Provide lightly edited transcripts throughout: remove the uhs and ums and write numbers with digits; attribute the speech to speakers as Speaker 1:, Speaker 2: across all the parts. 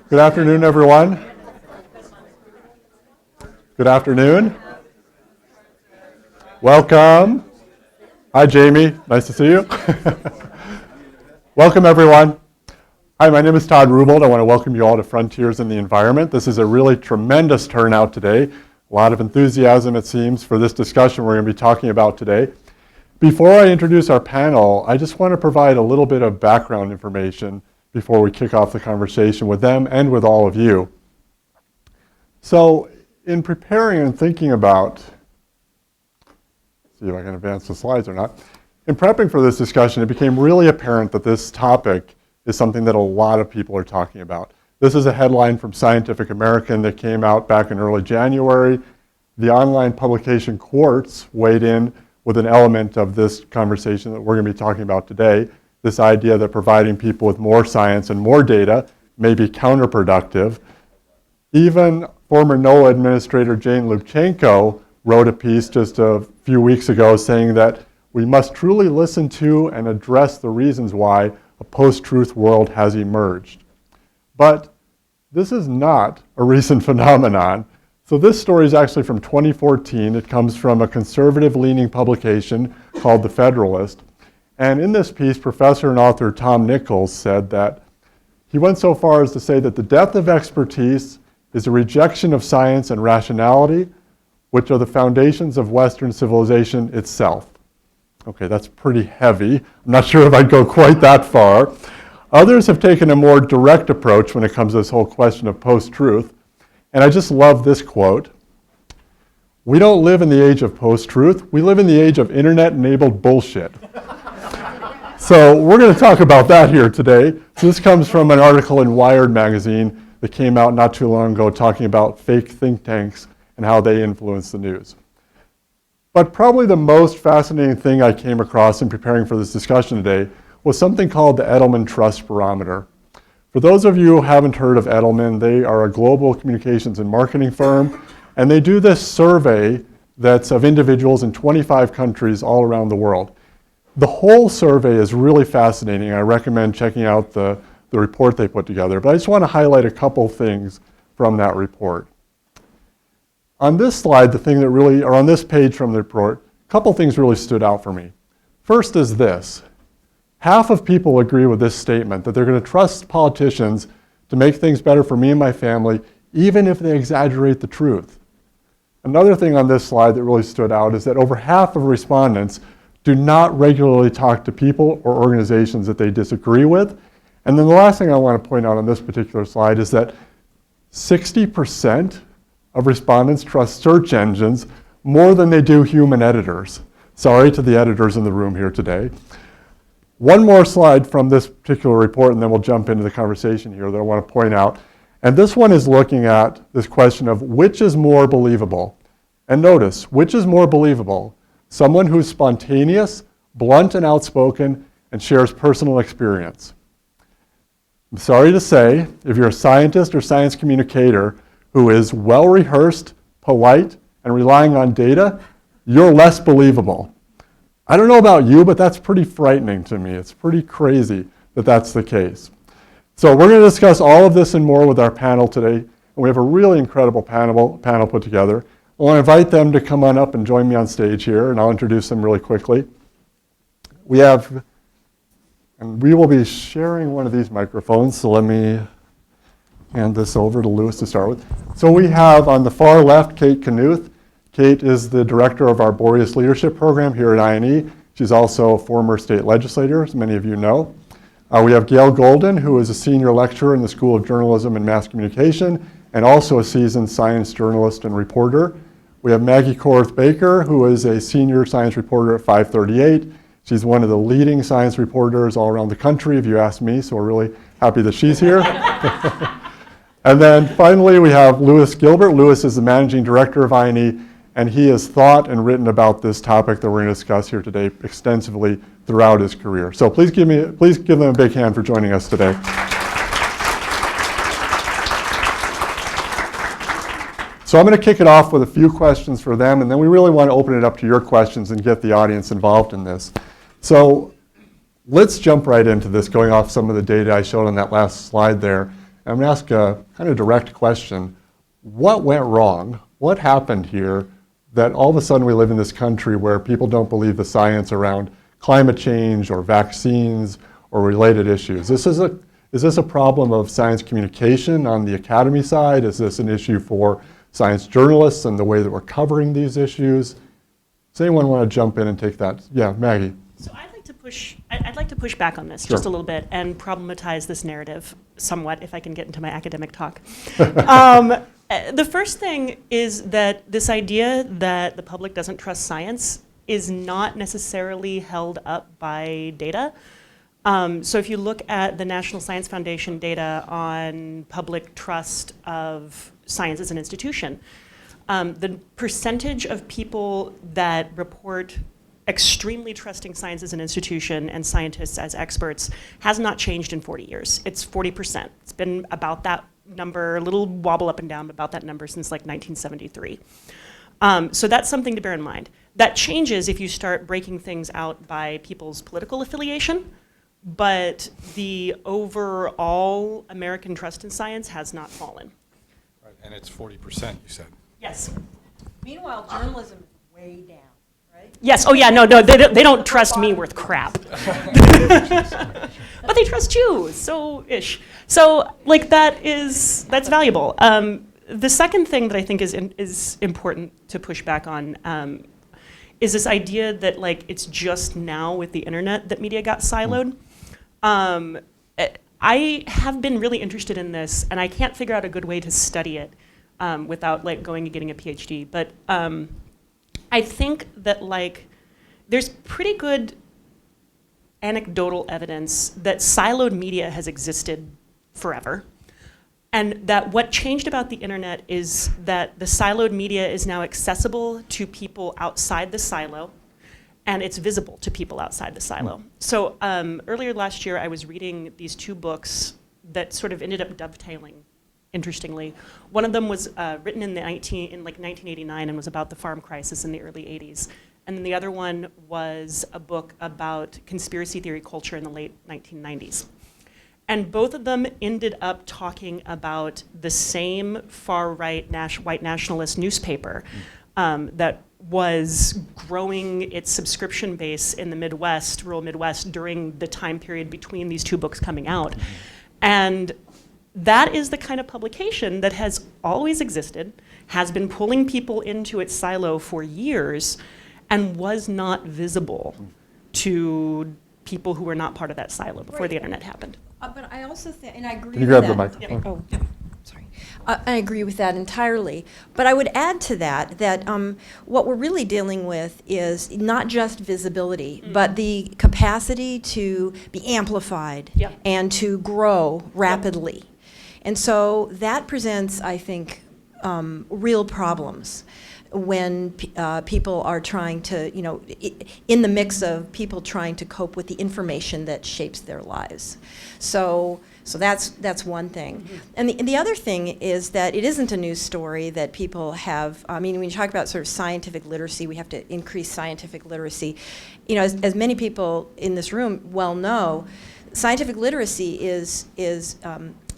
Speaker 1: Good afternoon, everyone. Good afternoon. Welcome. Hi, Jamie. Nice to see you. Welcome, everyone. Hi, my name is Todd Rubold. I want to welcome you all to Frontiers in the Environment. This is a really tremendous turnout today. A lot of enthusiasm, it seems, for this discussion we're going to be talking about today. Before I introduce our panel, I just want to provide a little bit of background information before we kick off the conversation with them and with all of you. So, in preparing and thinking about, see if I can advance the slides or not. In prepping for this discussion, it became really apparent that this topic is something that a lot of people are talking about. This is a headline from Scientific American that came out back in early January. The online publication Quartz weighed in with an element of this conversation that we're going to be talking about today, this idea that providing people with more science and more data may be counterproductive. Even former NOAA Administrator Jane Lubchenco wrote a piece just a few weeks ago saying that we must truly listen to and address the reasons why a post-truth world has emerged. But this is not a recent phenomenon. So this story is actually from 2014. It comes from a conservative-leaning publication called The Federalist. And in this piece, professor and author Tom Nichols said that he went so far as to say that the death of expertise is a rejection of science and rationality, which are the foundations of Western civilization itself. Okay, that's pretty heavy. I'm not sure if I'd go quite that far. Others have taken a more direct approach when it comes to this whole question of post-truth. And I just love this quote. We don't live in the age of post-truth. We live in the age of internet-enabled bullshit. So we're going to talk about that here today. So this comes from an article in Wired magazine that came out not too long ago talking about fake think tanks and how they influence the news. But probably the most fascinating thing I came across in preparing for this discussion today was something called the Edelman Trust Barometer. For those of you who haven't heard of Edelman, they are a global communications and marketing firm, and they do this survey that's of individuals in 25 countries all around the world. The whole survey is really fascinating. I recommend checking out the report they put together, but I just want to highlight a couple things from that report. On this slide, or on this page from the report, a couple things really stood out for me. First is this. Half of people agree with this statement, that they're going to trust politicians to make things better for me and my family, even if they exaggerate the truth. Another thing on this slide that really stood out is that over half of respondents do not regularly talk to people or organizations that they disagree with. And then the last thing I want to point out on this particular slide is that 60% of respondents trust search engines more than they do human editors. Sorry to the editors in the room here today. One more slide from this particular report, and then we'll jump into the conversation here that I want to point out. And this one is looking at this question of which is more believable. And notice, which is more believable? Someone who's spontaneous, blunt and outspoken, and shares personal experience. I'm sorry to say, if you're a scientist or science communicator who is well-rehearsed, polite, and relying on data, you're less believable. I don't know about you, but that's pretty frightening to me. It's pretty crazy that that's the case. So we're going to discuss all of this and more with our panel today. And we have a really incredible panel put together. I want to invite them to come on up and join me on stage here, and I'll introduce them really quickly. We will be sharing one of these microphones, so let me hand this over to Louis to start with. So we have on the far left, Kate Knuth. Kate is the director of our Boreas Leadership Program here at INE. She's also a former state legislator, as many of you know. We have Gail Golden, who is a senior lecturer in the School of Journalism and Mass Communication, and also a seasoned science journalist and reporter. We have Maggie Korth Baker, who is a senior science reporter at 538. She's one of the leading science reporters all around the country, if you ask me, so we're really happy that she's here. And then finally, we have Louis Gilbert. Louis is the managing director of INE, and he has thought and written about this topic that we're going to discuss here today extensively throughout his career. So please give them a big hand for joining us today. So I'm going to kick it off with a few questions for them, and then we really want to open it up to your questions and get the audience involved in this. So let's jump right into this, going off some of the data I showed on that last slide there. I'm going to ask a kind of direct question. What went wrong? What happened here that all of a sudden we live in this country where people don't believe the science around climate change or vaccines or related issues? Is this a problem of science communication on the academy side? Is this an issue for science journalists and the way that we're covering these issues? Does anyone want to jump in and take that? Yeah, Maggie.
Speaker 2: So I'd like to push back on this just a little bit and problematize this narrative somewhat, if I can get into my academic talk. The first thing is that this idea that the public doesn't trust science is not necessarily held up by data. So if you look at the National Science Foundation data on public trust of science as an institution, the percentage of people that report extremely trusting science as an institution and scientists as experts has not changed in 40 years. It's 40%. It's been about that number, a little wobble up and down, about that number since like 1973. So that's something to bear in mind. That changes if you start breaking things out by people's political affiliation, but the overall American trust in science has not fallen.
Speaker 3: Right, and it's 40%, you said.
Speaker 2: Yes.
Speaker 4: Meanwhile, journalism is way down, right?
Speaker 2: Yes. Oh, yeah. No. They don't trust me worth crap. But they trust you. So ish. So like that's valuable. The second thing that I think is important to push back on is this idea that like it's just now with the internet that media got siloed. I have been really interested in this, and I can't figure out a good way to study it without like going and getting a PhD. But I think that like there's pretty good anecdotal evidence that siloed media has existed forever. And that what changed about the internet is that the siloed media is now accessible to people outside the silo, and it's visible to people outside the silo. So earlier last year, I was reading these two books that sort of ended up dovetailing, interestingly. One of them was written in 1989 and was about the farm crisis in the early 80s. And then the other one was a book about conspiracy theory culture in the late 1990s. And both of them ended up talking about the same far-right white nationalist newspaper that was growing its subscription base in the Midwest, rural Midwest, during the time period between these two books coming out. And that is the kind of publication that has always existed, has been pulling people into its silo for years, and was not visible to people who were not part of that silo before the internet happened.
Speaker 4: But I also think, and I agree
Speaker 1: Can you
Speaker 4: with
Speaker 1: grab the
Speaker 4: that.
Speaker 1: microphone?
Speaker 4: Oh, sorry. I agree with that entirely. But I would add to that what we're really dealing with is not just visibility, but the capacity to be amplified and to grow rapidly. And so that presents, I think, real problems when people are trying to, in the mix of people trying to cope with the information that shapes their lives. So that's one thing. And the other thing is that it isn't a news story that people have. I mean, when you talk about sort of scientific literacy, we have to increase scientific literacy. As many people in this room well know, scientific literacy is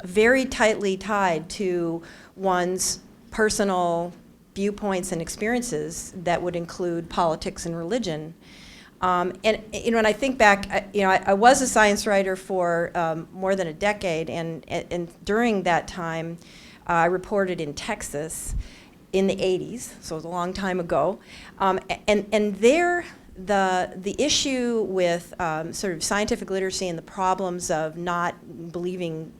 Speaker 4: very tightly tied to one's personal viewpoints and experiences that would include politics and religion. And when I think back, I was a science writer for more than a decade, and during that time, I reported in Texas in the 80s, so it was a long time ago. And there, the issue with sort of scientific literacy and the problems of not believing,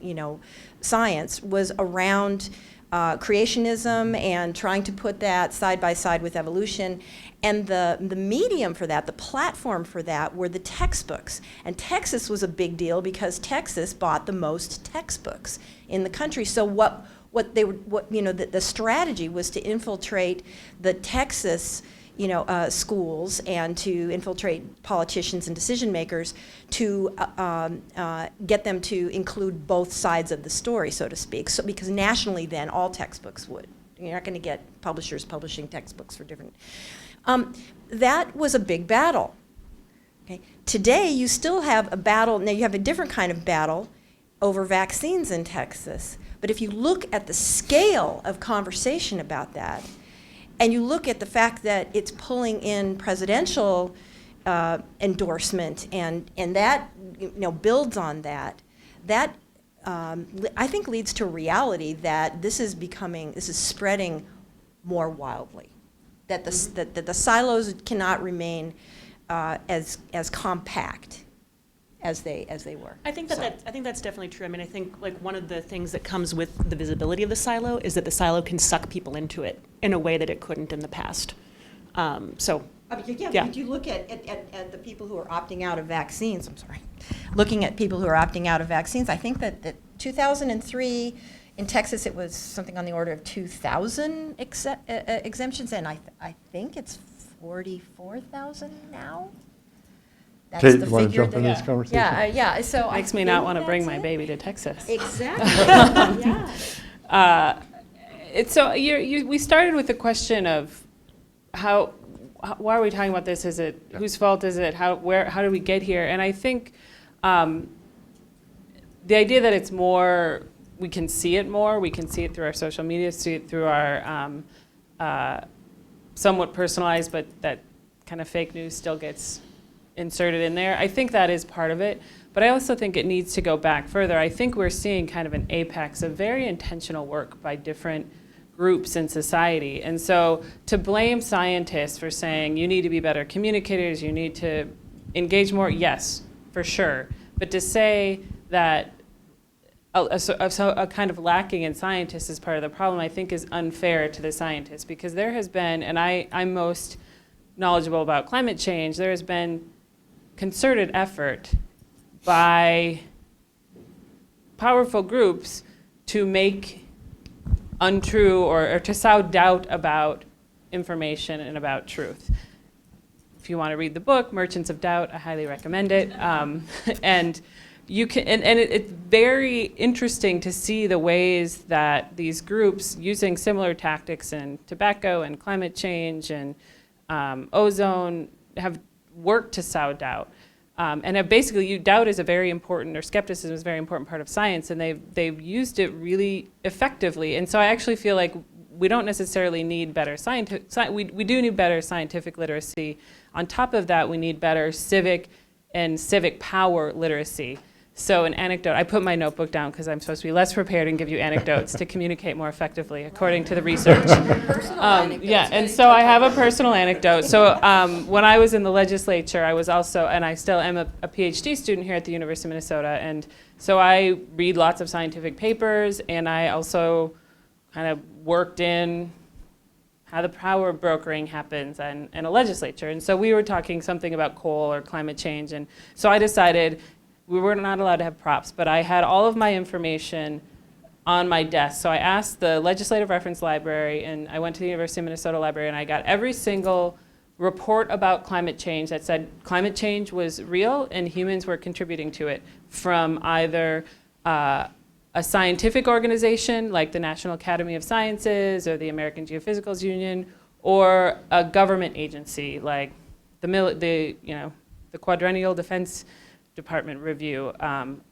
Speaker 4: science was around creationism and trying to put that side by side with evolution. And the medium for that, the platform for that, were the textbooks. And Texas was a big deal because Texas bought the most textbooks in the country. So the strategy was to infiltrate the Texas schools and to infiltrate politicians and decision makers to get them to include both sides of the story, so to speak. So because nationally then all textbooks would. You're not going to get publishers publishing textbooks for different. That was a big battle. Okay. Today you still have a battle. Now you have a different kind of battle over vaccines in Texas. But if you look at the scale of conversation about that, and you look at the fact that it's pulling in presidential endorsement, and that builds on that, that I think leads to a reality that this is spreading more wildly. That the silos cannot remain as compact as they were.
Speaker 2: I think that's definitely true. I mean, I think like one of the things that comes with the visibility of the silo is that the silo can suck people into it in a way that it couldn't in the past.
Speaker 4: If you look at the people who are opting out of vaccines, looking at people who are opting out of vaccines, I think that 2003 in Texas it was something on the order of 2,000 exemptions, and I think it's 44,000 now. That's
Speaker 1: Kate,
Speaker 4: the
Speaker 1: you want to
Speaker 4: figure
Speaker 1: jump in this conversation?
Speaker 4: So
Speaker 2: Makes me not want to bring my baby to Texas.
Speaker 4: Exactly.
Speaker 5: We started with the question of why are we talking about this? Is it whose fault is it? How do we get here? And I think the idea that it's more, we can see it more. We can see it through our social media, see it through our somewhat personalized, but that kind of fake news still gets inserted in there. I think that is part of it, but I also think it needs to go back further. I think we're seeing kind of an apex of very intentional work by different groups in society. And so to blame scientists for saying you need to be better communicators, you need to engage more, yes, for sure. But to say that a kind of lacking in scientists is part of the problem, I think is unfair to the scientists, because there has been, and I'm most knowledgeable about climate change, there has been concerted effort by powerful groups to make untrue or to sow doubt about information and about truth. If you want to read the book, Merchants of Doubt, I highly recommend it. And you can, it's very interesting to see the ways that these groups, using similar tactics in tobacco and climate change and ozone, have worked to sow doubt. And basically, doubt is a very important, or skepticism is a very important part of science, and they've used it really effectively. And so I actually feel like we don't necessarily need better we do need better scientific literacy. On top of that, we need better civic and civic power literacy. So an anecdote, I put my notebook down because I'm supposed to be less prepared and give you anecdotes to communicate more effectively, according to the research. And so I have a personal anecdote. So when I was in the legislature, I was also, and I still am a PhD student here at the University of Minnesota, and so I read lots of scientific papers, and I also kind of worked in how the power brokering happens in a legislature. And so we were talking something about coal or climate change, and so I decided we were not allowed to have props, but I had all of my information on my desk. So I asked the Legislative Reference Library, and I went to the University of Minnesota Library, and I got every single report about climate change that said climate change was real and humans were contributing to it, from either a scientific organization like the National Academy of Sciences or the American Geophysicals Union, or a government agency like the Quadrennial Defense Department Review,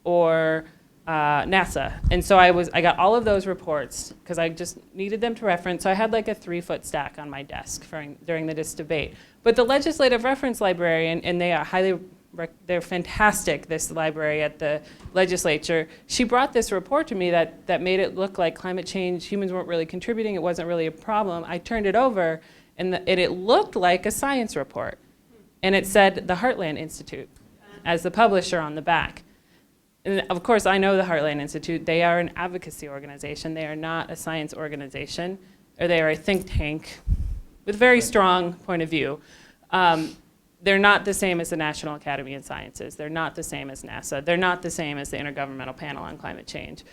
Speaker 5: or NASA. And so I got all of those reports because I just needed them to reference. So I had like a 3-foot stack on my desk during this debate. But the Legislative Reference Library, and they're fantastic, this library at the legislature, she brought this report to me that made it look like climate change, humans weren't really contributing, it wasn't really a problem. I turned it over, and it looked like a science report. And it said the Heartland Institute as the publisher on the back. And of course, I know the Heartland Institute. They are an advocacy organization. They are not a science organization, or they are a think tank with a very strong point of view. They're not the same as the National Academy of Sciences. They're not the same as NASA. They're not the same as the Intergovernmental Panel on Climate Change.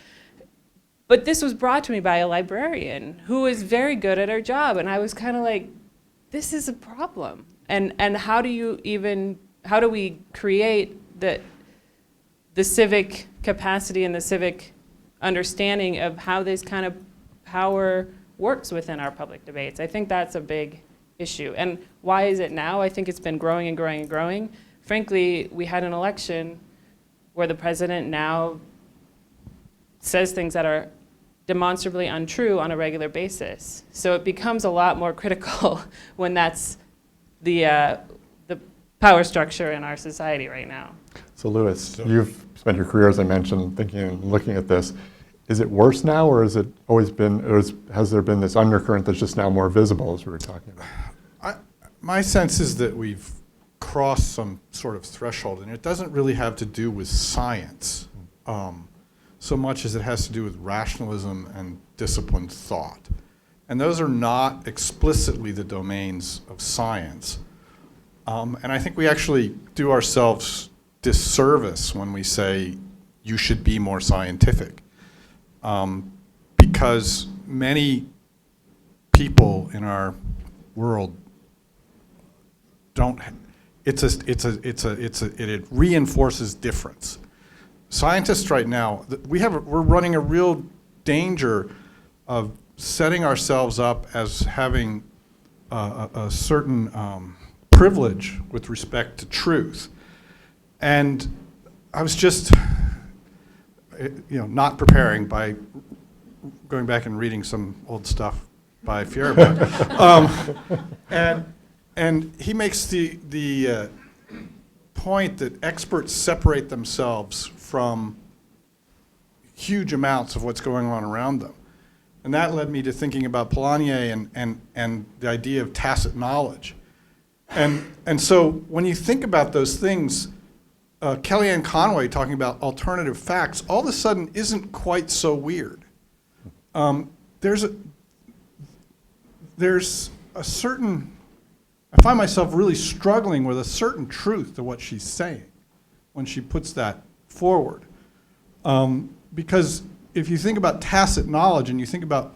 Speaker 5: But this was brought to me by a librarian who is very good at her job, and I was kind of like, this is a problem. And how do we create the civic capacity and the civic understanding of how this kind of power works within our public debates? I think that's a big issue. And why is it now? I think it's been growing and growing and growing. Frankly, we had an election where the president now says things that are demonstrably untrue on a regular basis. So it becomes a lot more critical when that's the power structure in our society right now.
Speaker 1: So Louis, you've spent your career, as I mentioned, thinking and looking at this. Is it worse now, or has it always been, or has there been this undercurrent that's just now more visible, as we were talking about?
Speaker 3: My sense is that we've crossed some sort of threshold, and it doesn't really have to do with science so much as it has to do with rationalism and disciplined thought. And those are not explicitly the domains of science. And I think we actually do ourselves disservice when we say you should be more scientific. Because many people in our world don't, it reinforces difference. Scientists right now, we're running a real danger of setting ourselves up as having a certain privilege with respect to truth. And I was just, not preparing by going back and reading some old stuff by Fierabend. And he makes the point that experts separate themselves from huge amounts of what's going on around them. And that led me to thinking about Polanyi and the idea of tacit knowledge. And so when you think about those things, Kellyanne Conway talking about alternative facts, all of a sudden isn't quite so weird. There's a certain, I find myself really struggling with a certain truth to what she's saying when she puts that forward. Because if you think about tacit knowledge, and you think about,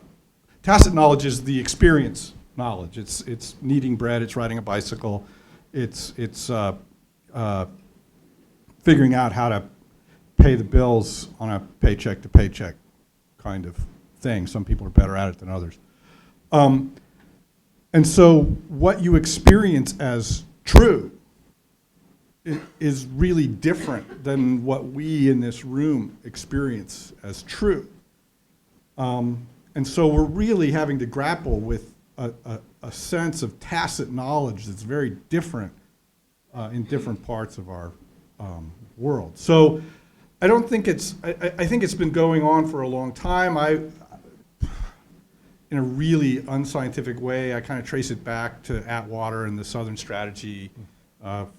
Speaker 3: tacit knowledge is the experience knowledge. It's kneading bread, it's riding a bicycle, it's figuring out how to pay the bills on a paycheck to paycheck kind of thing. Some people are better at it than others. And so what you experience as true is really different than what we in this room experience as true. And so we're really having to grapple with a sense of tacit knowledge that's very different in different parts of our world. So I don't think I think it's been going on for a long time. In a really unscientific way, I kind of trace it back to Atwater and the Southern Strategy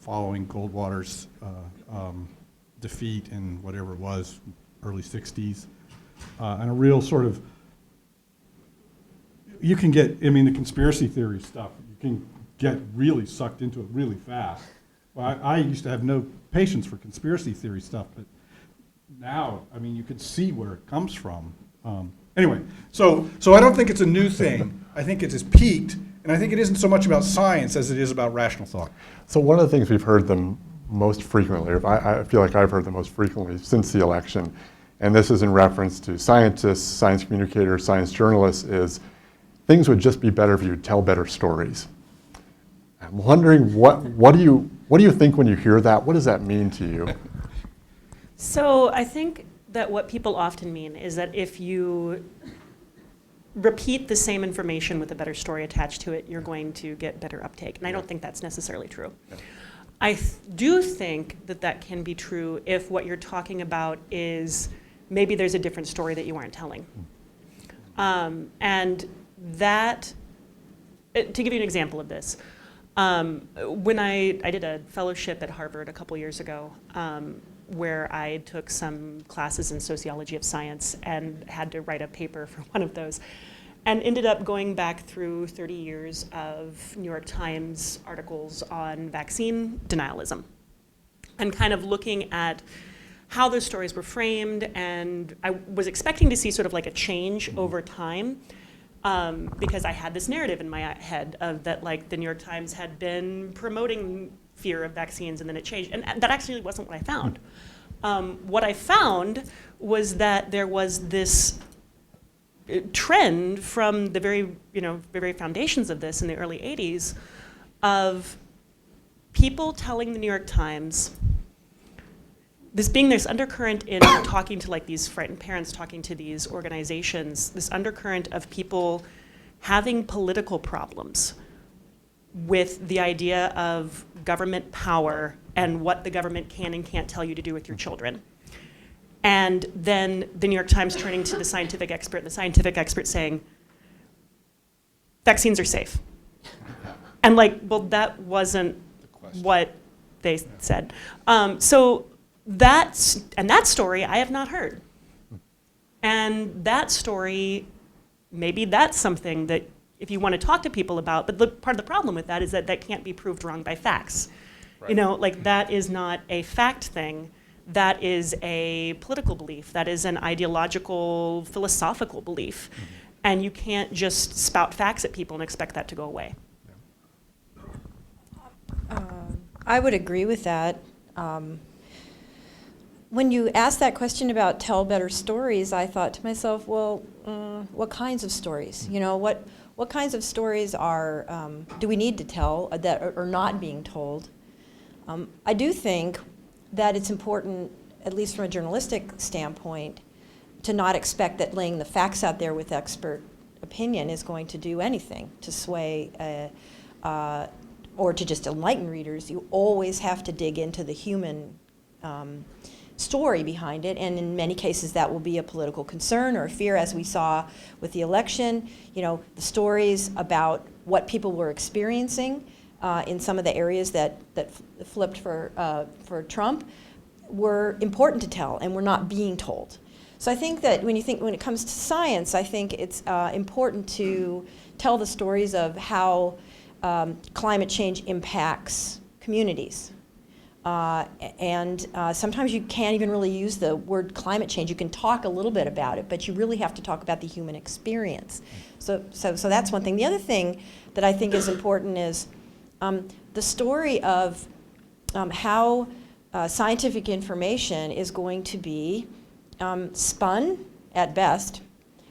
Speaker 3: following Goldwater's defeat in whatever it was, early 60s. And a real sort of, you can get, the conspiracy theory stuff, you can get really sucked into it really fast. Well, I used to have no patience for conspiracy theory stuff, but now, you could see where it comes from. Anyway, so I don't think it's a new thing. I think it has peaked, and I think it isn't so much about science as it is about rational thought.
Speaker 1: So one of the things we've heard them most frequently, or I feel like I've heard them most frequently since the election, and this is in reference to scientists, science communicators, science journalists, is things would just be better if you would tell better stories. I'm wondering, what do you think when you hear that? What does that mean to you?
Speaker 2: So I think that what people often mean is that if you repeat the same information with a better story attached to it, you're going to get better uptake. And I don't think that's necessarily true. Yeah. I do think that that can be true if what you're talking about is maybe there's a different story that you aren't telling. And that, to give you an example of this, when I did a fellowship at Harvard a couple years ago, where I took some classes in sociology of science and had to write a paper for one of those, and ended up going back through 30 years of New York Times articles on vaccine denialism, and kind of looking at how those stories were framed. And I was expecting to see sort of like a change over time, because I had this narrative in my head of that, like, the New York Times had been promoting fear of vaccines, and then it changed. And that actually wasn't what I found. What I found was that there was this trend from the very foundations of this in the early 80s of people telling the New York Times this undercurrent in talking to like these frightened parents, talking to these organizations, this undercurrent of people having political problems with the idea of government power and what the government can and can't tell you to do with your children. And then the New York Times turning to the scientific expert, and the scientific expert saying, vaccines are safe. And like, well, that wasn't what they said. So that story I have not heard. And that story, maybe that's something that if you want to talk to people about, but part of the problem with that is that that can't be proved wrong by facts. Right. You know, like that is not a fact thing. That is a political belief. That is an ideological, philosophical belief. Mm-hmm. And you can't just spout facts at people and expect that to go away.
Speaker 4: I would agree with that. When you asked that question about tell better stories, I thought to myself, well, what kinds of stories? You know, what kinds of stories do we need to tell that are not being told? I do think that it's important, at least from a journalistic standpoint, to not expect that laying the facts out there with expert opinion is going to do anything to sway or to just enlighten readers. You always have to dig into the human story behind it, and in many cases that will be a political concern or a fear, as we saw with the election. You know, the stories about what people were experiencing in some of the areas that flipped for Trump were important to tell and were not being told. So I think that when it comes to science, I think it's important to tell the stories of how climate change impacts communities. And sometimes you can't even really use the word climate change. You can talk a little bit about it, but you really have to talk about the human experience. So that's one thing. The other thing that I think is important is the story of how scientific information is going to be spun, at best,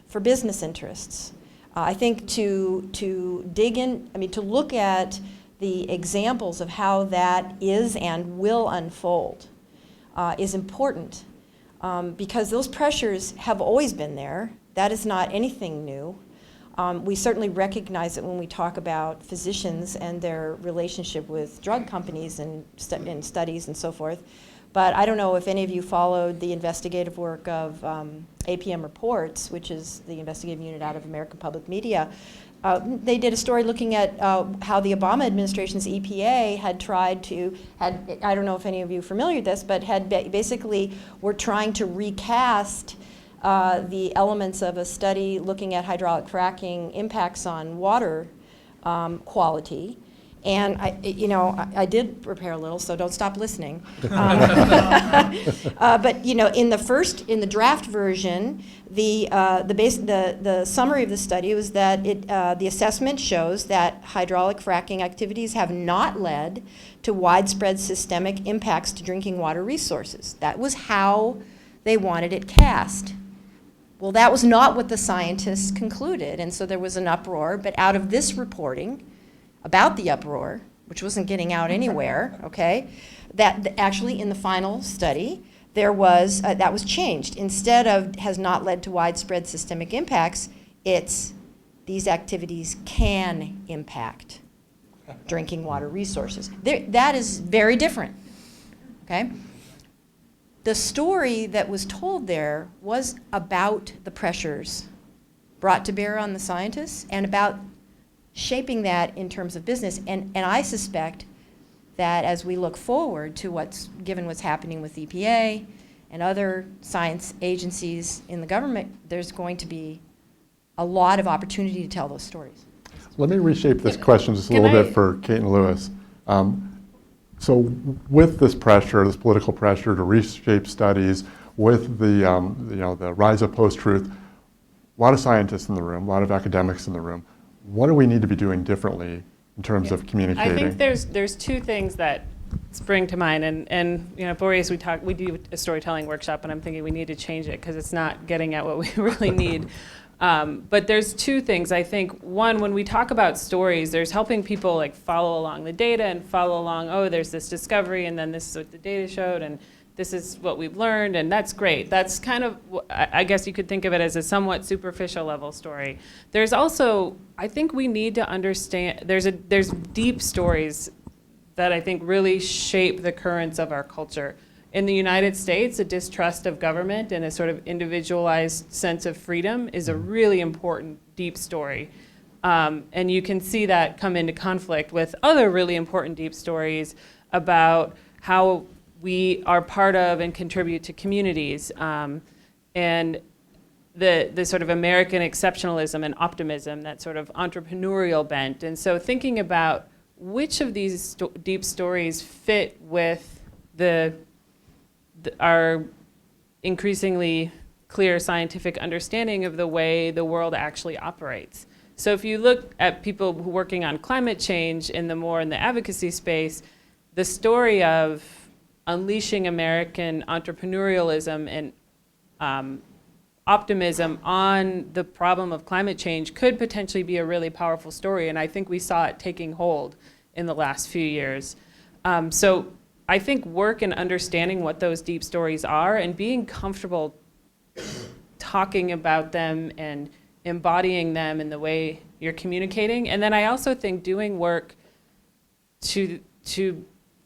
Speaker 4: for business interests. I think to dig in, to look at the examples of how that is and will unfold is important because those pressures have always been there. That is not anything new. We certainly recognize it when we talk about physicians and their relationship with drug companies and studies and so forth. But I don't know if any of you followed the investigative work of APM Reports, which is the investigative unit out of American Public Media. They did a story looking at how the Obama administration's EPA had tried to, I don't know if any of you are familiar with this, but basically were trying to recast the elements of a study looking at hydraulic fracking impacts on water quality. And I did prepare a little, so don't stop listening. But in the draft version, the summary of the study was that the assessment shows that hydraulic fracking activities have not led to widespread systemic impacts to drinking water resources. That was how they wanted it cast. Well, that was not what the scientists concluded, and so there was an uproar. But out of this reporting about the uproar, which wasn't getting out anywhere, okay, that actually in the final study, there was, that was changed. Instead of has not led to widespread systemic impacts, it's these activities can impact drinking water resources. That is very different, okay? The story that was told there was about the pressures brought to bear on the scientists and about shaping that in terms of business. And I suspect that as we look forward to what's happening with EPA and other science agencies in the government, there's going to be a lot of opportunity to tell those stories.
Speaker 1: Let me reshape this question just a little bit for Kate and Lewis. So with this pressure, this political pressure to reshape studies, with the rise of post-truth, a lot of scientists in the room, a lot of academics in the room. What do we need to be doing differently in terms of communicating?
Speaker 5: I think there's two things that spring to mind, and Boreas, we do a storytelling workshop, and I'm thinking we need to change it because it's not getting at what we really need. But there's two things. I think one, when we talk about stories, there's helping people like follow along the data and follow along. Oh, there's this discovery, and then this is what the data showed, and this is what we've learned, and that's great. That's kind of, I guess you could think of it as a somewhat superficial level story. There's also, I think we need to understand, there's deep stories that I think really shape the currents of our culture. In the United States, a distrust of government and a sort of individualized sense of freedom is a really important deep story. And you can see that come into conflict with other really important deep stories about how we are part of and contribute to communities, and the sort of American exceptionalism and optimism, that sort of entrepreneurial bent. And so thinking about which of these deep stories fit with our increasingly clear scientific understanding of the way the world actually operates. So if you look at people who are working on climate change in the advocacy space, the story of unleashing American entrepreneurialism and optimism on the problem of climate change could potentially be a really powerful story, and I think we saw it taking hold in the last few years. So I think work in understanding what those deep stories are and being comfortable talking about them and embodying them in the way you're communicating. And then I also think doing work to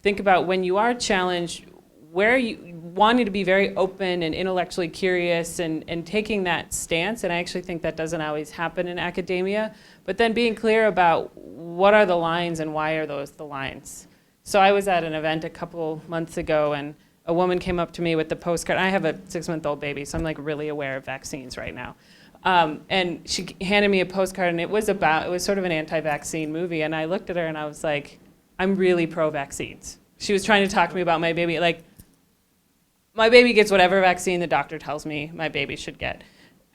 Speaker 5: think about when you are challenged, where you wanting to be very open and intellectually curious and taking that stance. And I actually think that doesn't always happen in academia, but then being clear about what are the lines and why are those the lines. So I was at an event a couple months ago, and a woman came up to me with the postcard. I have a 6-month-old baby, so I'm like really aware of vaccines right now. And she handed me a postcard, and it was sort of an anti-vaccine movie. And I looked at her and I was like, I'm really pro-vaccines. She was trying to talk to me about my baby. Like, my baby gets whatever vaccine the doctor tells me my baby should get.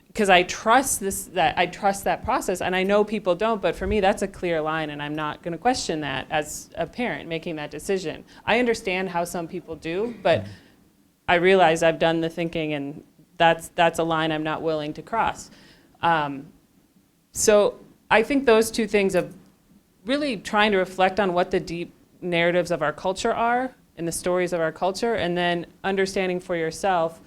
Speaker 5: Because I trust that process, and I know people don't, but for me that's a clear line, and I'm not going to question that as a parent making that decision. I understand how some people do, but I realize I've done the thinking, and that's a line I'm not willing to cross. So I think those two things of really trying to reflect on what the deep narratives of our culture are and the stories of our culture, and then understanding for yourself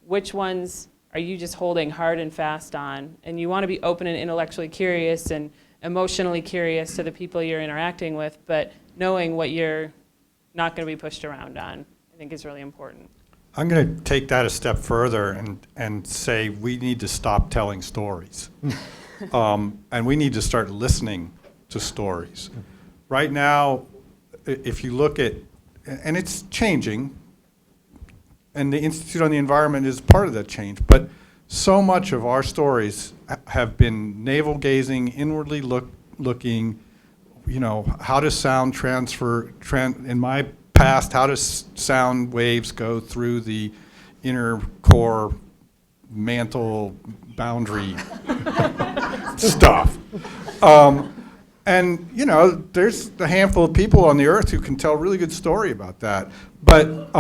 Speaker 5: which ones are you just holding hard and fast on. And you want to be open and intellectually curious and emotionally curious to the people you're interacting with, but knowing what you're not going to be pushed around on, I think is really important.
Speaker 3: I'm going to take that a step further and say we need to stop telling stories. And we need to start listening to stories. Right now, if you look at, and it's changing, and the Institute on the Environment is part of that change, but so much of our stories have been navel-gazing, inwardly looking, how does sound in my past, how does sound waves go through the inner core mantle boundary stuff. And there's a handful of people on the earth who can tell a really good story about that. But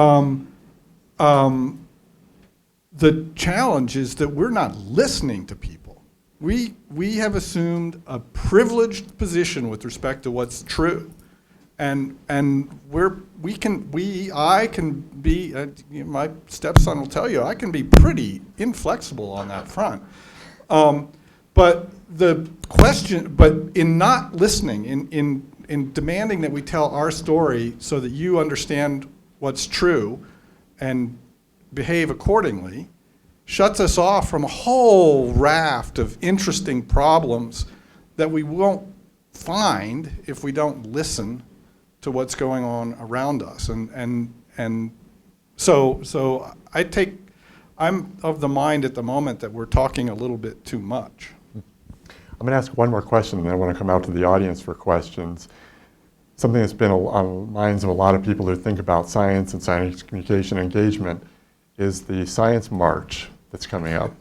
Speaker 3: the challenge is that we're not listening to people. We have assumed a privileged position with respect to what's true, and I can be. My stepson will tell you I can be pretty inflexible on that front. But the question, but in not listening, in demanding that we tell our story so that you understand what's true and behave accordingly, shuts us off from a whole raft of interesting problems that we won't find if we don't listen to what's going on around us. And so I'm of the mind at the moment that we're talking a little bit too much.
Speaker 1: I'm going to ask one more question, and then I want to come out to the audience for questions. Something that's been on the minds of a lot of people who think about science and science communication engagement is the Science March that's coming up.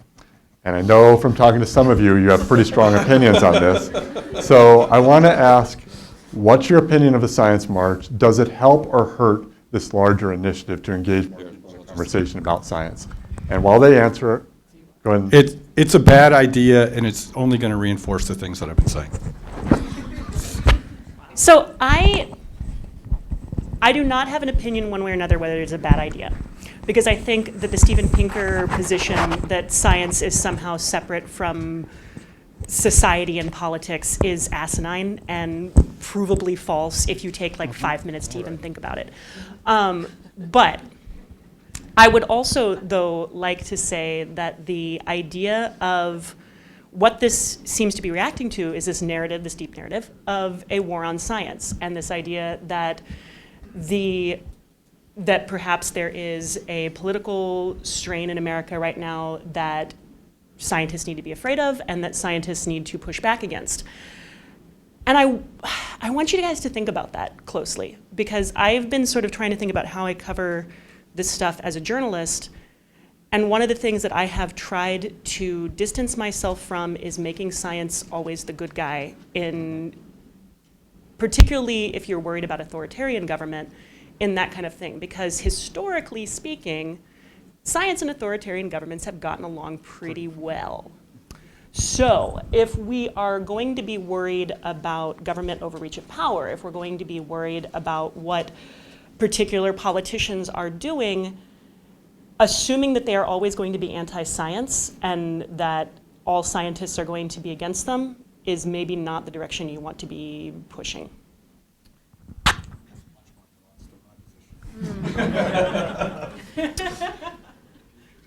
Speaker 1: And I know from talking to some of you, you have pretty strong opinions on this. So I want to ask, what's your opinion of the Science March? Does it help or hurt this larger initiative to engage more people in conversation about science? And while they answer, go ahead.
Speaker 3: It's a bad idea, and it's only going to reinforce the things that I've been saying.
Speaker 2: So I do not have an opinion one way or another whether it's a bad idea. because I think that the Steven Pinker position that science is somehow separate from society and politics is asinine and provably false if you take like 5 minutes to even think about it. But I would also, though, like to say that the idea of what this seems to be reacting to is this narrative, this deep narrative, of a war on science, and this idea that that perhaps there is a political strain in America right now that scientists need to be afraid of and that scientists need to push back against. And I want you guys to think about that closely, because I've been sort of trying to think about how I cover this stuff as a journalist. And one of the things that I have tried to distance myself from is making science always the good guy, particularly if you're worried about authoritarian government, in that kind of thing. Because historically speaking, science and authoritarian governments have gotten along pretty well. So if we are going to be worried about government overreach of power, if we're going to be worried about what particular politicians are doing, assuming that they are always going to be anti-science and that all scientists are going to be against them is maybe not the direction you want to be pushing.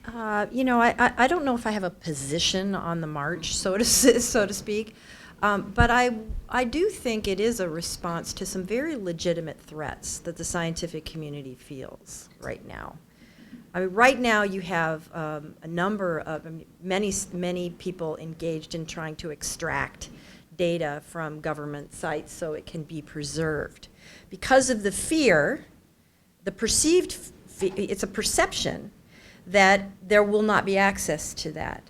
Speaker 4: I don't know if I have a position on the march, so to speak, but I do think it is a response to some very legitimate threats that the scientific community feels right now. I mean, right now you have a number of many people engaged in trying to extract data from government sites so it can be preserved. Because of the fear, the perceived, it's a perception that there will not be access to that.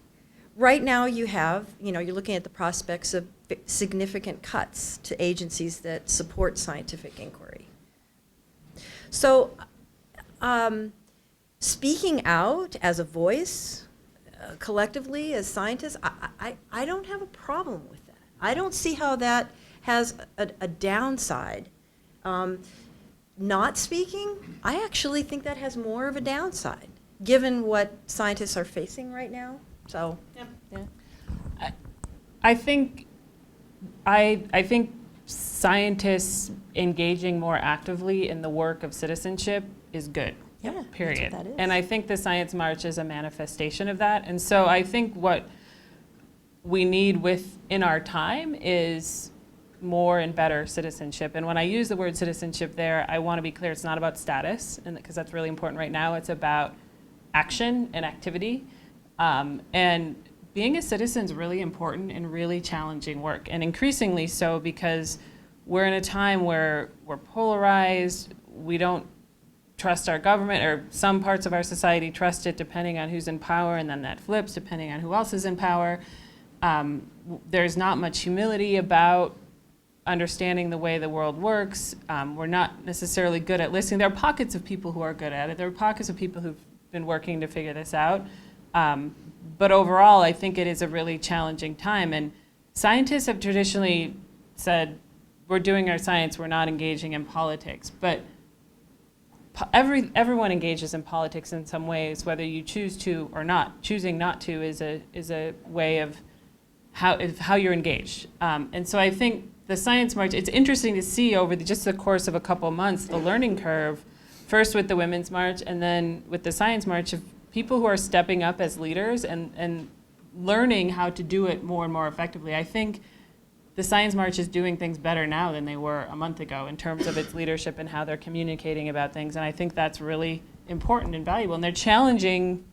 Speaker 4: Right now you have, you're looking at the prospects of significant cuts to agencies that support scientific inquiry. So speaking out as a voice, collectively as scientists, I don't have a problem with that. I don't see how that has a downside. Not speaking, I actually think that has more of a downside, given what scientists are facing right now. So, yeah.
Speaker 5: I think scientists engaging more actively in the work of citizenship is good.
Speaker 4: Yeah,
Speaker 5: Period.
Speaker 4: that's what that is.
Speaker 5: And I think the Science March is a manifestation of that. And so I think what we need within our time is more and better citizenship. And when I use the word citizenship there, I want to be clear, it's not about status, because that's really important right now. It's about action and activity. And being a citizen is really important and really challenging work, and increasingly so because we're in a time where we're polarized, we don't trust our government, or some parts of our society trust it depending on who's in power, and then that flips depending on who else is in power. There's not much humility about understanding the way the world works. We're not necessarily good at listening. There are pockets of people who are good at it. There are pockets of people who've been working to figure this out. But overall, I think it is a really challenging time. And scientists have traditionally said, we're doing our science, we're not engaging in politics. But everyone engages in politics in some ways, whether you choose to or not. Choosing not to is a way of how you're engaged. And so I think the Science March, it's interesting to see over just the course of a couple months, the learning curve, first with the Women's March and then with the Science March, of people who are stepping up as leaders and learning how to do it more and more effectively. I think the Science March is doing things better now than they were a month ago in terms of its leadership and how they're communicating about things. And I think that's really important and valuable. And they're challenging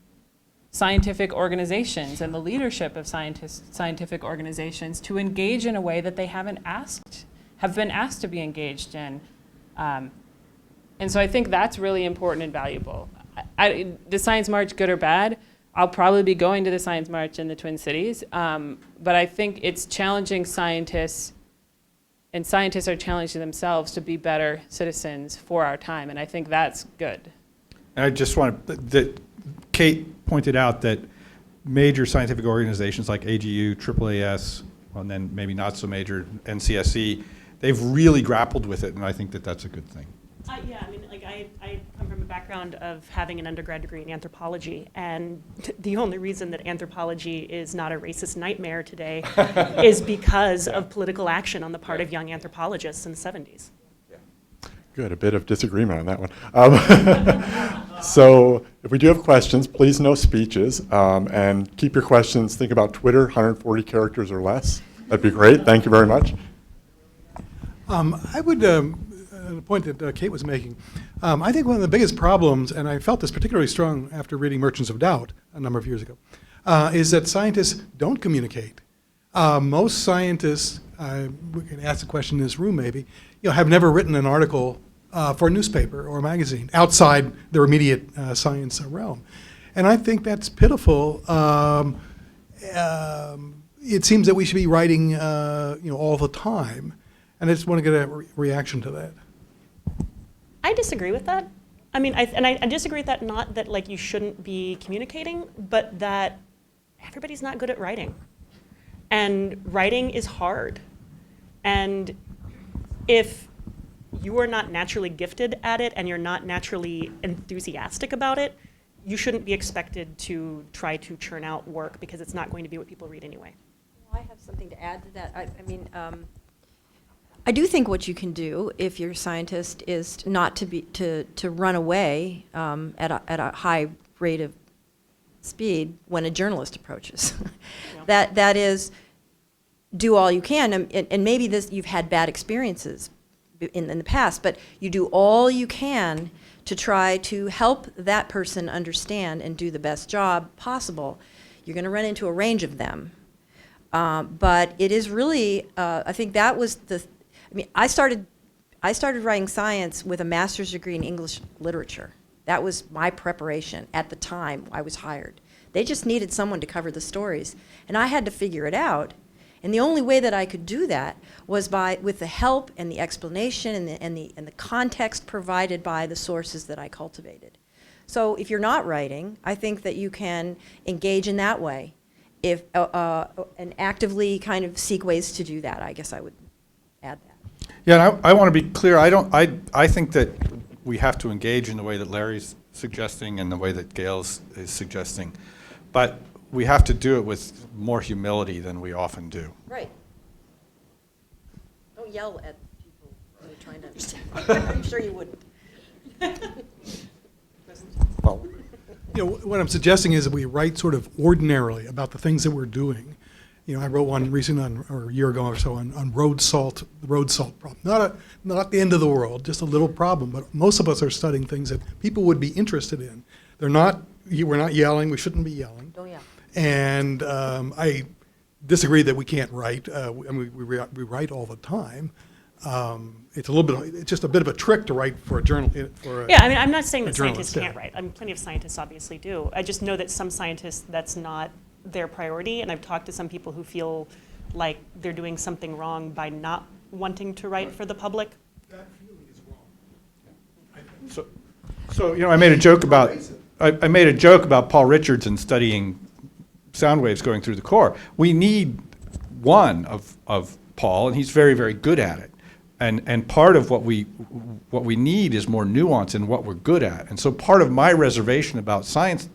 Speaker 5: scientific organizations and the leadership of scientific organizations to engage in a way that they have been asked to be engaged in. And so I think that's really important and valuable. The Science March, good or bad, I'll probably be going to the Science March in the Twin Cities, but I think it's challenging scientists, and scientists are challenging themselves to be better citizens for our time, and I think that's good.
Speaker 3: And I just want to, Kate pointed out that major scientific organizations like AGU, AAAS, and then maybe not so major, NCSC, they've really grappled with it, and I think that that's a good thing.
Speaker 2: Yeah, I mean, like I come from a background of having an undergrad degree in anthropology, and the only reason that anthropology is not a racist nightmare today is because of political action on the part of young anthropologists in the 70s.
Speaker 1: Good, a bit of disagreement on that one. So if we do have questions, please no speeches, and keep your questions, think about Twitter, 140 characters or less. That'd be great. Thank you very much.
Speaker 6: I would, the point that Kate was making, I think one of the biggest problems, and I felt this particularly strong after reading Merchants of Doubt a number of years ago, is that scientists don't communicate. Most scientists, we can ask the question in this room maybe, have never written an article for a newspaper or a magazine outside their immediate science realm. And I think that's pitiful. It seems that we should be writing all the time. And I just want to get a reaction to that.
Speaker 2: I disagree with that. I mean, I disagree with that, not that like you shouldn't be communicating, but that everybody's not good at writing. And writing is hard. And if you are not naturally gifted at it and you're not naturally enthusiastic about it, you shouldn't be expected to try to churn out work because it's not going to be what people read anyway.
Speaker 4: I have something to add to that. I mean, I do think what you can do if you're a scientist is not to run away at a high rate of speed when a journalist approaches.
Speaker 2: Yeah.
Speaker 4: That is, do all you can, and maybe you've had bad experiences in the past, but you do all you can to try to help that person understand and do the best job possible. You're going to run into a range of them. But it is really, I think that was I started writing science with a master's degree in English literature. That was my preparation at the time I was hired. They just needed someone to cover the stories, and I had to figure it out. And the only way that I could do that was with the help and the explanation and the context provided by the sources that I cultivated. So if you're not writing, I think that you can engage in that way, and actively kind of seek ways to do that. I guess I would add that.
Speaker 3: Yeah, and I want to be clear. I think that we have to engage in the way that Larry's suggesting and the way that Gail's is suggesting, but we have to do it with more humility than we often do.
Speaker 4: Right. Don't yell at people who are trying to understand. I'm sure you wouldn't.
Speaker 3: Well,
Speaker 6: What I'm suggesting is that we write sort of ordinarily about the things that we're doing. I wrote one recently or a year ago or so on road salt, the road salt problem. Not the end of the world, just a little problem, but most of us are studying things that people would be interested in. We're not yelling, we shouldn't be yelling.
Speaker 4: Don't yell.
Speaker 6: And I disagree that we can't write. We write all the time. It's just a bit of a trick to write for a journal.
Speaker 2: Yeah, I mean, I'm not saying that
Speaker 6: journalist,
Speaker 2: scientists can't write. I mean, plenty of scientists obviously do. I just know that some scientists, that's not their priority, and I've talked to some people who feel like they're doing something wrong by not wanting to write for the public.
Speaker 6: That feeling is wrong.
Speaker 3: So I made a joke about I made a joke about Paul Richardson studying sound waves going through the core. We need one of Paul, and he's very, very good at it. And part of what we need is more nuance in what we're good at. And so part of my reservation about science,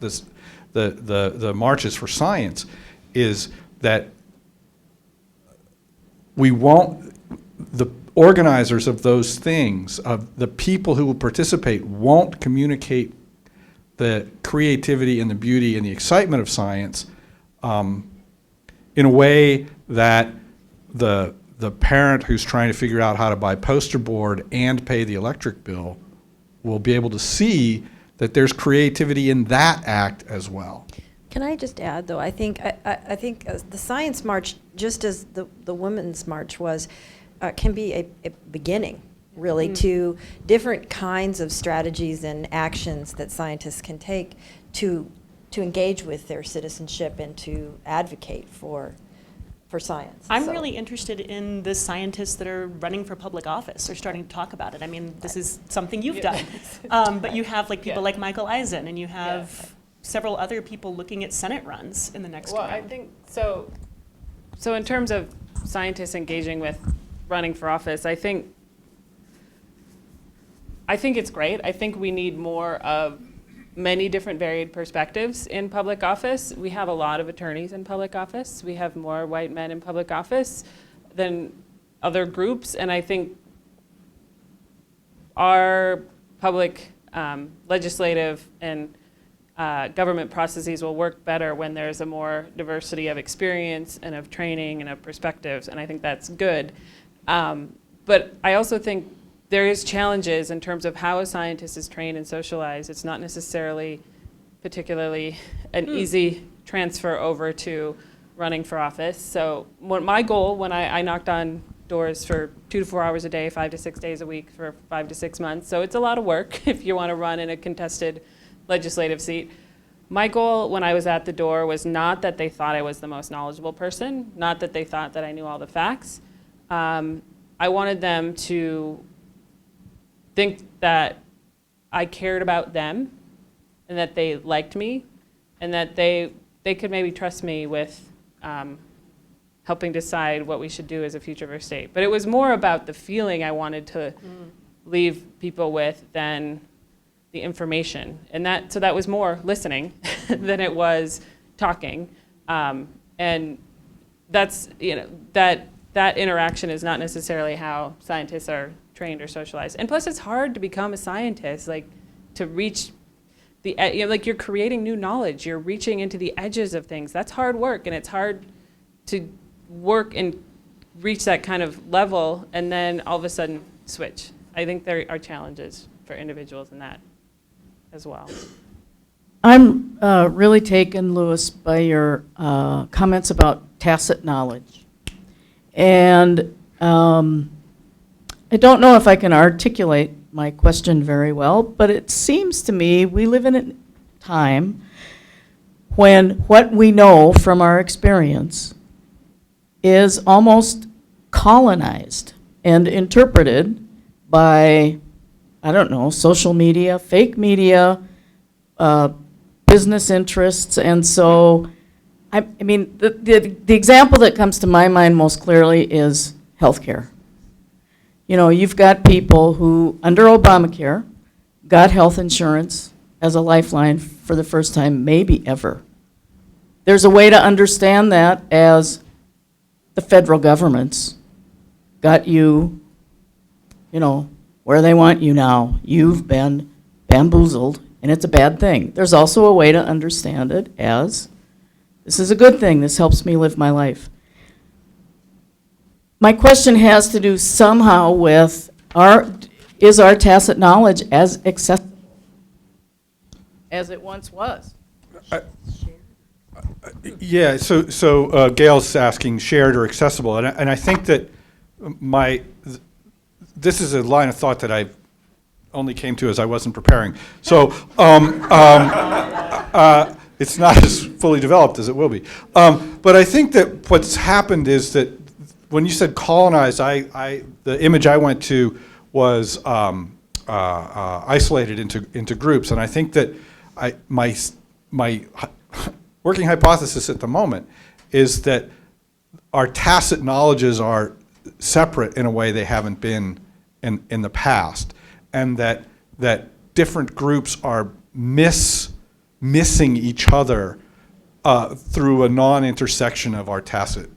Speaker 3: the marches for science, is that the organizers of those things, of the people who will participate, won't communicate the creativity and the beauty and the excitement of science in a way that the parent who's trying to figure out how to buy poster board and pay the electric bill will be able to see that there's creativity in that act as well.
Speaker 4: Can I just add, though? I think the Science March, just as the Women's March was, can be a beginning, really, to different kinds of strategies and actions that scientists can take to engage with their citizenship and to advocate for science.
Speaker 2: I'm really interested in the scientists that are running for public office or starting to talk about it. I mean, this is something you've done. But you have people like Michael Eisen, and you have several other people looking at Senate runs in the next round.
Speaker 5: I think so. So in terms of scientists engaging with running for office, I think I think it's great. I think we need more of many different varied perspectives in public office. We have a lot of attorneys in public office. We have more white men in public office than other groups, and I think our public legislative and government processes will work better when there's a more diversity of experience and of training and of perspectives, and I think that's good. But I also think there is challenges in terms of how a scientist is trained and socialized. It's not necessarily particularly an easy transfer over to running for office. So my goal when I knocked on doors for 2 to 4 hours a day, 5 to 6 days a week for 5 to 6 months. So it's a lot of work if you want to run in a contested legislative seat. My goal when I was at the door was not that they thought I was the most knowledgeable person, not that they thought that I knew all the facts. I wanted them to think that I cared about them and that they liked me and that they could maybe trust me with helping decide what we should do as a future of our state. But it was more about the feeling I wanted to leave people with than the information. And so that was more listening than it was talking. And that's, that interaction is not necessarily how scientists are trained or socialized. And plus it's hard to become a scientist, like to reach the, like you're creating new knowledge, you're reaching into the edges of things. That's hard work, and it's hard to work and reach that kind of level and then all of a sudden switch. I think there are challenges for individuals in that as well.
Speaker 7: I'm really taken, Louis, by your comments about tacit knowledge. And I don't know if I can articulate my question very well, but it seems to me we live in a time when what we know from our experience is almost colonized and interpreted by, I don't know, social media, fake media, business interests. And so, I mean, the example that comes to my mind most clearly is healthcare. You know, you've got people who, under Obamacare, got health insurance as a lifeline for the first time, maybe ever. There's a way to understand that as the federal government's got you, where they want you now. You've been bamboozled, and it's a bad thing. There's also a way to understand it as, this is a good thing, this helps me live my life. My question has to do somehow with, is our tacit knowledge as accessible as it once was?
Speaker 3: Yeah, so Gail's asking shared or accessible, and I think that this is a line of thought that I only came to as I wasn't preparing. So it's not as fully developed as it will be. But I think that what's happened is that when you said colonized, the image I went to was isolated into groups, and I think that my working hypothesis at the moment is that our tacit knowledges are separate in a way they haven't been in the past, and that different groups are missing each other through a non-intersection of our tacit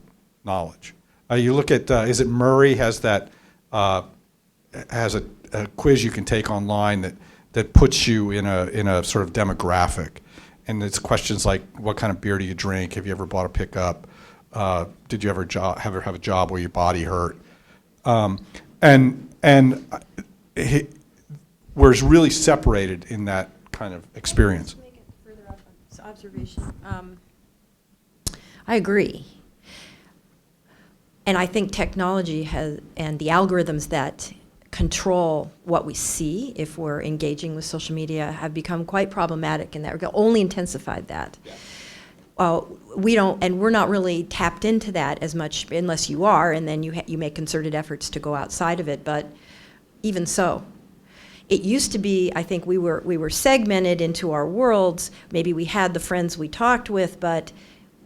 Speaker 3: knowledge. You look at, is it Murray has that, has a quiz you can take online that puts you in a sort of demographic. And it's questions like, what kind of beer do you drink? Have you ever bought a pickup? Did you ever have a job where your body hurt? And we're really separated in that kind of experience.
Speaker 4: Make it further up on this observation. I agree. And I think technology and the algorithms that control what we see if we're engaging with social media have become quite problematic in that regard, only intensified that. Yeah. We don't, and we're not really tapped into that as much unless you are, and then you make concerted efforts to go outside of it, but even so. It used to be, I think we were segmented into our worlds, maybe we had the friends we talked with, but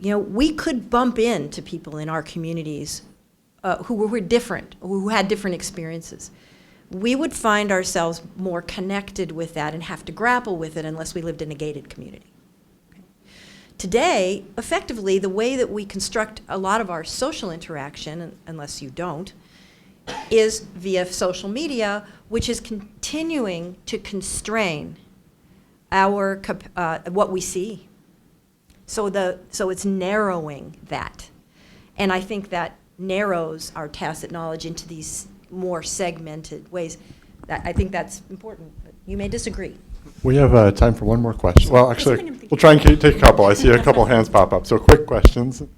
Speaker 4: we could bump into people in our communities who were different, who had different experiences. we would find ourselves more connected with that and have to grapple with it unless we lived in a gated community. Today, effectively, the way that we construct a lot of our social interaction, unless you don't, is via social media, which is continuing to constrain our what we see. So it's narrowing that. And I think that narrows our tacit knowledge into these more segmented ways. I think that's important, but you may disagree.
Speaker 1: We have time for one more question. Well,
Speaker 2: There's something
Speaker 1: actually,
Speaker 2: I'm thinking
Speaker 1: we'll try and take a couple. I see a couple hands pop up. So quick questions. And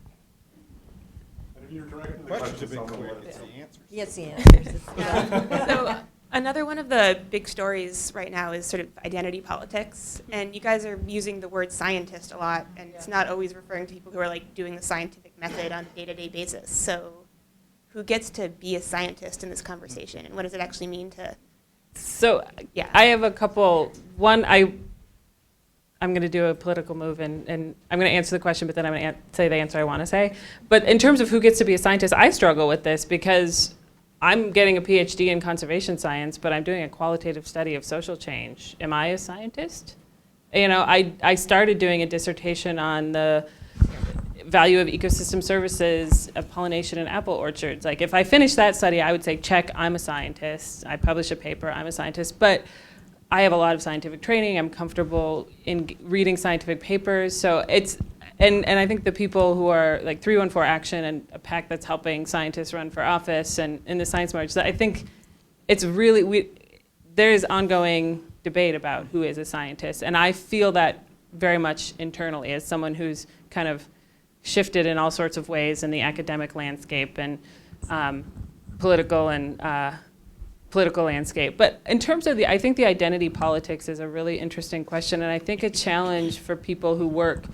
Speaker 1: if you're directing the
Speaker 3: Questions have been
Speaker 1: someone
Speaker 3: clear.
Speaker 1: will-
Speaker 3: It's the answers.
Speaker 4: Yes, the answers.
Speaker 8: So another one of the big stories right now is sort of identity politics, and you guys are using the word scientist a lot, and it's not always referring to people who are like doing the scientific method on a day-to-day basis. So who gets to be a scientist in this conversation, and what does it actually mean to?
Speaker 5: So
Speaker 8: Yeah.
Speaker 5: I have a couple. One, I'm going to do a political move, and I'm going to answer the question, but then I'm going to say the answer I want to say. But in terms of who gets to be a scientist, I struggle with this because I'm getting a PhD in conservation science, but I'm doing a qualitative study of social change. Am I a scientist? You know, I started doing a dissertation on the value of ecosystem services of pollination in apple orchards. Like, if I finished that study, I would say, check, I'm a scientist. I publish a paper, I'm a scientist. But I have a lot of scientific training. I'm comfortable in reading scientific papers. So it's, and I think the people who are like 314 Action and a PAC that's helping scientists run for office and in the Science March, I think it's really, there is ongoing debate about who is a scientist. And I feel that very much internally as someone who's kind of shifted in all sorts of ways in the academic landscape and political landscape. But in terms of I think the identity politics is a really interesting question, and I think a challenge for people who work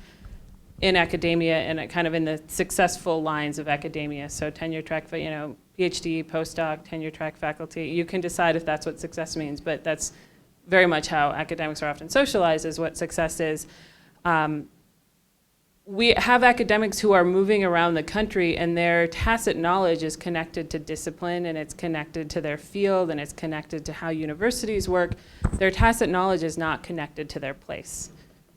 Speaker 5: in academia and kind of in the successful lines of academia. So tenure track, PhD, postdoc, tenure track faculty. You can decide if that's what success means, but that's very much how academics are often socialized, is what success is. We have academics who are moving around the country, and their tacit knowledge is connected to discipline, and it's connected to their field, and it's connected to how universities work. Their tacit knowledge is not connected to their place.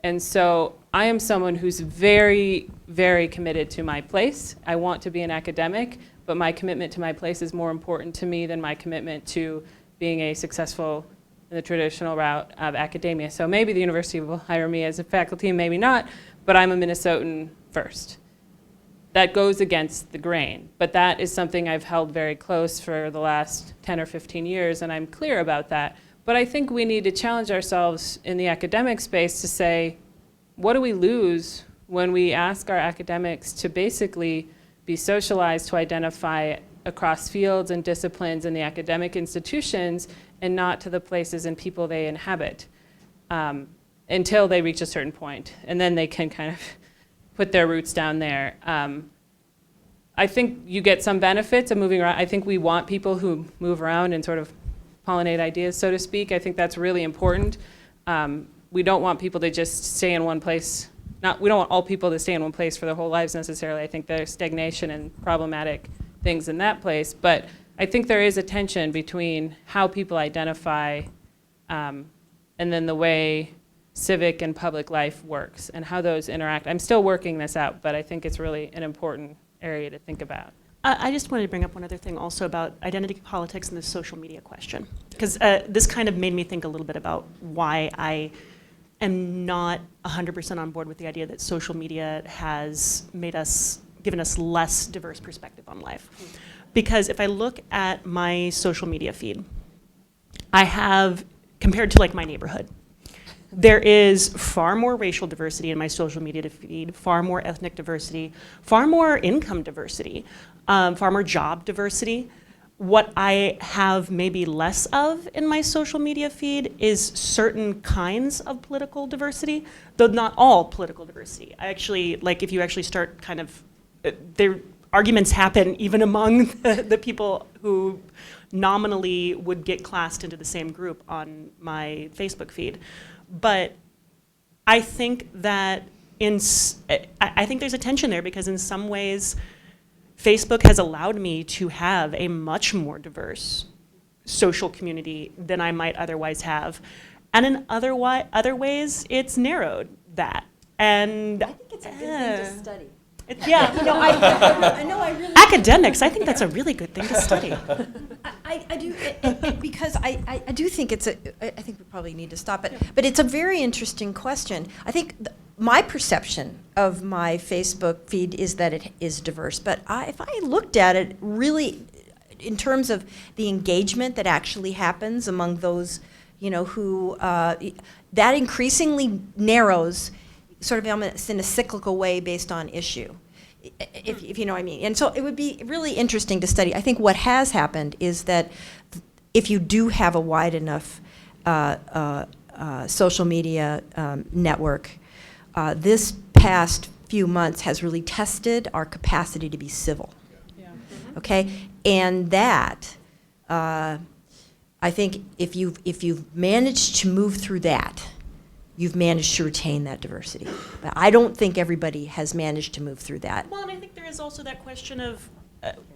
Speaker 5: And so I am someone who's very, very committed to my place. I want to be an academic, but my commitment to my place is more important to me than my commitment to being a successful in the traditional route of academia. So maybe the university will hire me as a faculty, maybe not, but I'm a Minnesotan first. That goes against the grain, but that is something I've held very close for the last 10 or 15 years, and I'm clear about that. But I think we need to challenge ourselves in the academic space to say, what do we lose when we ask our academics to basically be socialized to identify across fields and disciplines in the academic institutions and not to the places and people they inhabit? Until they reach a certain point, and then they can kind of put their roots down there. I think you get some benefits of moving around. I think we want people who move around and sort of pollinate ideas, so to speak. I think that's really important. We don't want people to just stay in one place. We don't want all people to stay in one place for their whole lives necessarily. I think there's stagnation and problematic things in that place. But I think there is a tension between how people identify and then the way civic and public life works and how those interact. I'm still working this out, but I think it's really an important area to think about.
Speaker 2: I just wanted to bring up one other thing also about identity politics and the social media question, because this kind of made me think a little bit about why I am not 100% on board with the idea that social media has given us less diverse perspective on life. Because if I look at my social media feed, I have, compared to like my neighborhood, there is far more racial diversity in my social media feed, far more ethnic diversity, far more income diversity, far more job diversity. What I have maybe less of in my social media feed is certain kinds of political diversity, though not all political diversity. I actually, like if you actually start kind of, there arguments happen even among the people who nominally would get classed into the same group on my Facebook feed. But I think that I think there's a tension there, because in some ways Facebook has allowed me to have a much more diverse social community than I might otherwise have. And in other ways, it's narrowed that. And
Speaker 4: I think it's a good thing to study.
Speaker 2: yeah,
Speaker 4: No, I really.
Speaker 2: academics, I think that's a really good thing to study.
Speaker 4: I do, because I do think I think we probably need to stop it. But it's a very interesting question. I think my perception of my Facebook feed is that it is diverse. But if I looked at it really in terms of the engagement that actually happens among those, who, that increasingly narrows sort of almost in a cyclical way based on issue, if you know what I mean. And so it would be really interesting to study. I think what has happened is that if you do have a wide enough social media network, this past few months has really tested our capacity to be civil.
Speaker 5: Yeah.
Speaker 4: Okay, and that I think if you've managed to move through that, you've managed to retain that diversity. But I don't think everybody has managed to move through that.
Speaker 2: Well, and I think there is also that question of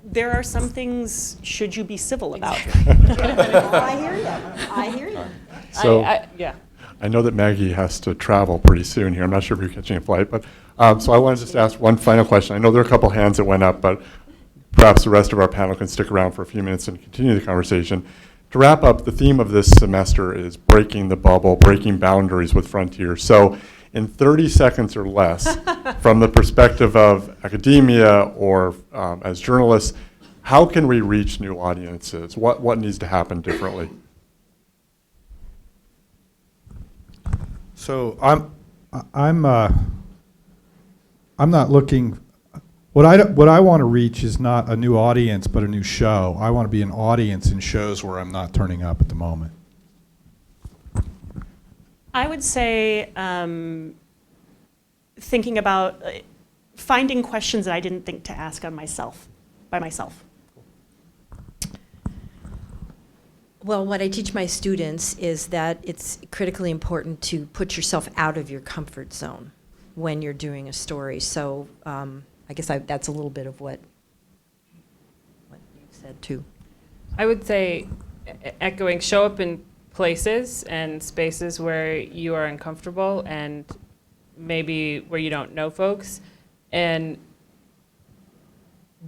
Speaker 2: there are some things should you be civil about.
Speaker 4: I hear you. I hear you.
Speaker 1: So
Speaker 5: Yeah.
Speaker 1: I know that Maggie has to travel pretty soon here. I'm not sure if you're catching a flight, but so I wanted just to ask one final question. I know there are a couple hands that went up, but perhaps the rest of our panel can stick around for a few minutes and continue the conversation. To wrap up, the theme of this semester is breaking the bubble, breaking boundaries with Frontier. So in 30 seconds or less, from the perspective of academia or as journalists, how can we reach new audiences? What needs to happen differently?
Speaker 9: So I'm not looking. What I want to reach is not a new audience, but a new show. I want to be an audience in shows where I'm not turning up at the moment.
Speaker 2: I would say thinking about finding questions that I didn't think to ask by myself.
Speaker 4: Well, what I teach my students is that it's critically important to put yourself out of your comfort zone when you're doing a story. So I guess that's a little bit of what you said too.
Speaker 5: I would say, echoing, show up in places and spaces where you are uncomfortable and maybe where you don't know folks. And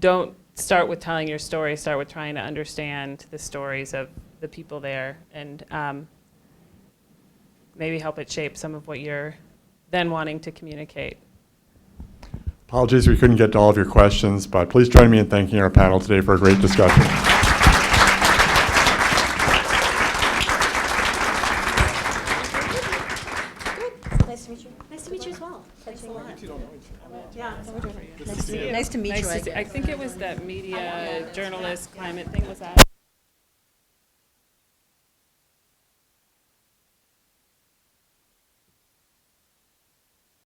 Speaker 5: don't start with telling your story, start with trying to understand the stories of the people there and maybe help it shape some of what you're then wanting to communicate.
Speaker 1: Apologies we couldn't get to all of your questions, but please join me in thanking our panel today for a great discussion.
Speaker 4: Nice to meet you.
Speaker 2: Nice to meet you as well. Thanks a lot. Yeah.
Speaker 4: Nice to meet you. I
Speaker 5: I
Speaker 4: guess.
Speaker 5: think it was that media journalist climate thing, was that?